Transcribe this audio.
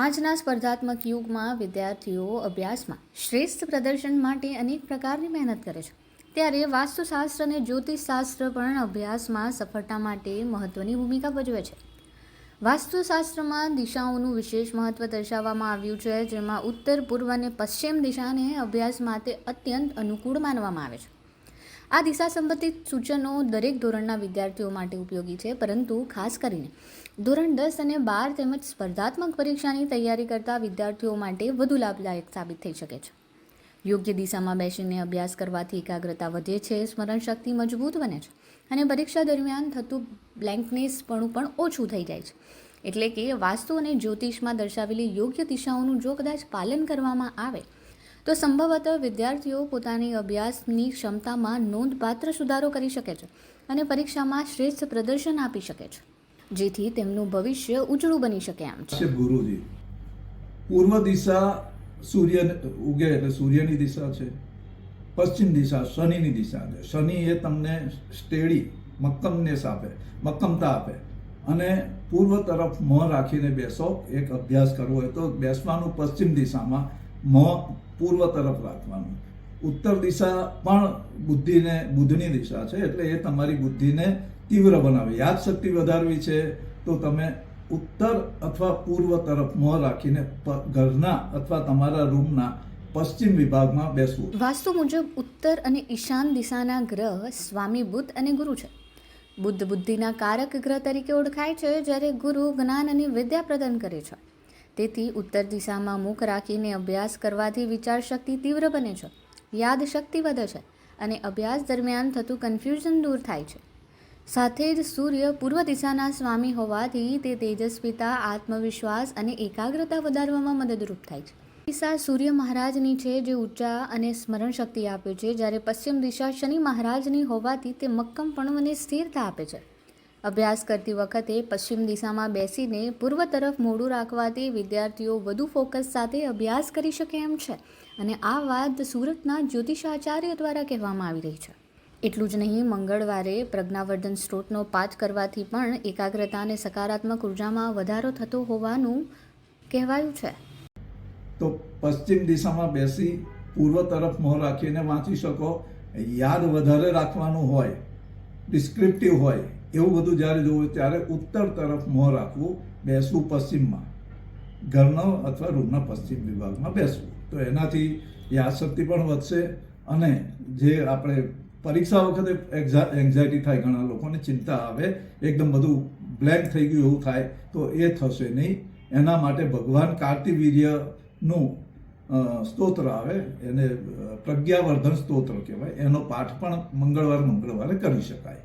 આજના સ્પર્ધાત્મક યુગમાં વિદ્યાર્થીઓ અભ્યાસમાં શ્રેષ્ઠ પ્રદર્શન માટે અનેક પ્રકારની મહેનત કરે છે, ત્યારે વાસ્તુશાસ્ત્ર અને જ્યોતિષશાસ્ત્ર પણ અભ્યાસમાં સફળતા માટે મહત્વની ભૂમિકા ભજવે છે. વાસ્તુશાસ્ત્રમાં દિશાઓનું વિશેષ મહત્વ દર્શાવવામાં આવ્યું છે, જેમાં ઉત્તર, પૂર્વ અને પશ્ચિમ દિશાને અભ્યાસ માટે અત્યંત અનુકૂળ માનવામાં આવે છે. આ દિશા સંબંધિત સૂચનો દરેક ધોરણના વિદ્યાર્થીઓ માટે ઉપયોગી છે, પરંતુ ખાસ કરીને ધોરણ 10 અને 12 તેમજ સ્પર્ધાત્મક પરીક્ષાની તૈયારી કરતા વિદ્યાર્થીઓ માટે વધુ લાભદાયક સાબિત થઈ શકે છે. યોગ્ય દિશામાં બેસીને અભ્યાસ કરવાથી એકાગ્રતા વધે છે, સ્મરણ શક્તિ મજબૂત બને છે અને પરીક્ષા દરમિયાન થતું બ્લેન્કનેસપણું પણ ઓછું થઈ જાય છે. એટલે કે વાસ્તુ અને જ્યોતિષમાં દર્શાવેલી યોગ્ય દિશાઓનું જો કદાચ પાલન કરવામાં આવે તો સંભવતઃ વિદ્યાર્થીઓ પોતાની અભ્યાસની ક્ષમતામાં નોંધપાત્ર સુધારો કરી શકે છે અને પરીક્ષામાં શ્રેષ્ઠ પ્રદર્શન આપી શકે છે, જેથી તેમનું ભવિષ્ય ઉજળું બની શકે એમ છે. ગુરુજી, પૂર્વ દિશા સૂર્ય ઉગે એટલે સૂર્યની દિશા છે, પશ્ચિમ દિશા શનિની દિશા છે. શનિ એ તમને સ્ટેડી મક્કમતા આપે અને પૂર્વ તરફ મોં રાખીને બેસો. એક અભ્યાસ કરવો હોય તો બેસવાનું પશ્ચિમ દિશામાં, મોં પૂર્વ તરફ રાખવાનું. ઉત્તર દિશા પણ બુદ્ધની દિશા છે, એટલે એ તમારી બુદ્ધિને તીવ્ર બનાવે. યાદશક્તિ વધારવી છે તો તમે ઉત્તર અથવા પૂર્વ તરફ મોં રાખીને ઘરના અથવા તમારા રૂમના પશ્ચિમ વિભાગમાં બેસવું. વાસ્તુ મુજબ ઉત્તર અને ઈશાન દિશાના ગ્રહ સ્વામી બુદ્ધ અને ગુરુ છે. બુદ્ધ બુદ્ધિના કારક ગ્રહ તરીકે ઓળખાય છે, જ્યારે ગુરુ જ્ઞાન અને વિદ્યા પ્રદાન કરે છે. તેથી ઉત્તર દિશામાં મુખ રાખીને અભ્યાસ કરવાથી વિચાર શક્તિ તીવ્ર બને છે, યાદશક્તિ વધે છે અને અભ્યાસ દરમિયાન થતું કન્ફ્યુઝન દૂર થાય છે. સાથે જ સૂર્ય પૂર્વ દિશાના સ્વામી હોવાથી તે તેજસ્વીતા, આત્મવિશ્વાસ અને એકાગ્રતા વધારવામાં મદદરૂપ થાય છે. દિશા સૂર્ય મહારાજની છે, જે ઉર્જા અને સ્મરણ શક્તિ આપે છે, જ્યારે પશ્ચિમ દિશા શનિ મહારાજની હોવાથી તે મક્કમપણું અને સ્થિરતા આપે છે. અભ્યાસ કરતી વખતે પશ્ચિમ દિશામાં બેસીને પૂર્વ તરફ મોઢું રાખવાથી વિદ્યાર્થીઓ વધુ ફોકસ સાથે અભ્યાસ કરી શકે એમ છે અને આ વાત સુરતના જ્યોતિષાચાર્ય દ્વારા કહેવામાં આવી રહી છે. એટલું જ નહીં, મંગળવારે પ્રજ્ઞાવર્ધન સ્ત્રોતનો પાઠ કરવાથી પણ એકાગ્રતા અને સકારાત્મક ઉર્જામાં વધારો થતો હોવાનું કહેવાયું છે. તો પશ્ચિમ દિશામાં બેસી પૂર્વ તરફ મોં રાખીને વાંચી શકો. યાદ વધારે રાખવાનું હોય, ડિસ્ક્રિપ્ટિવ હોય, એવું બધું જ્યારે જોવું ત્યારે ઉત્તર તરફ મોં રાખવું, બેસવું પશ્ચિમમાં, ઘરનો અથવા રૂમના પશ્ચિમ વિભાગમાં બેસવું. તો એનાથી યાદશક્તિ પણ વધશે અને જે આપણે પરીક્ષા વખતે એન્ઝાયટી થાય, ઘણા લોકોને ચિંતા આવે, એકદમ બધું બ્લેન્ક થઈ ગયું એવું થાય, તો એ થશે નહીં. એના માટે ભગવાન કાર્તિવીર્યનું સ્તોત્ર આવે, એને પ્રજ્ઞાવર્ધન સ્તોત્ર કહેવાય. એનો પાઠ પણ મંગળવારે કરી શકાય.